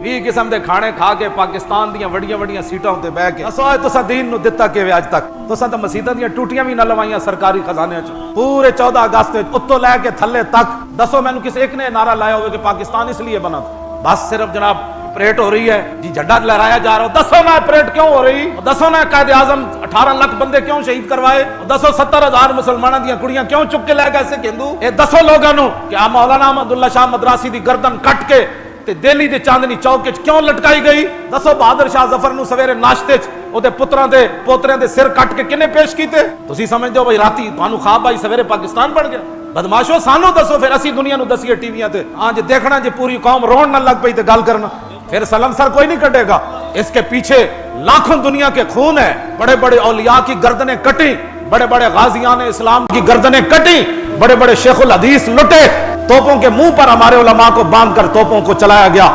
20 किस्म के खाने खा के पाकिस्तान दी वड्डियां वड्डियां सीटां उत्ते बह के दसो तुसा दीन नूं दिता किवें अज तक? तुसा तो मसीतां दी टूटियां भी ना लवाइयां सरकारी खजाने च पूरे 14 अगस्त उत्तों लैके थल्ले तक। दसो मैनू किसी एक ने नारा लाया होवे कि पाकिस्तान इसलिए बना था? बस सिर्फ जनाब परेड हो रही है जी, झंडा लहराया जा रहा है। दसो ना परेड क्यों हो रही? दसो ना कायदे आजम 18 लाख बंदे क्यों शहीद करवाए? दसो 70,000 मुसलमानों दी कुड़ियां क्यों चुक के लै गए सिख हिंदू? ये दसो लोगों नूं कि आ मौलाना अब्दुल्ला शाह मदरासी दी गर्दन कट के ते दिल्ली दे चांदनी चौक क्यों लटकाई गई? दसो बहादुर शाह जफर नूं सवेरे नाश्ते च ओदे पुत्रां दे पोतरियां दे सिर कट के किने पेश कीते? तुसीं समझदे हो भाई राती तुहानूं ख्वाब आई सवेरे पाकिस्तान बन गया? बदमाशो सानू दसो फिर असी दुनिया नूं दसीए टीवियां ते। हां जे देखना जे पूरी कौम रोन न लग पई ते गल करना, फिर सलम सर कोई नहीं कटेगा। इसके पीछे लाखों दुनिया के खून है। बड़े बड़े औलिया की गर्दनें कटी, बड़े बड़े गाजियान इस्लाम की गर्दनें कटी, बड़े बड़े शेखुल हदीस लुटे, तोपों के मुंह पर हमारे उलमा को बांधकर तोपों को चलाया गया।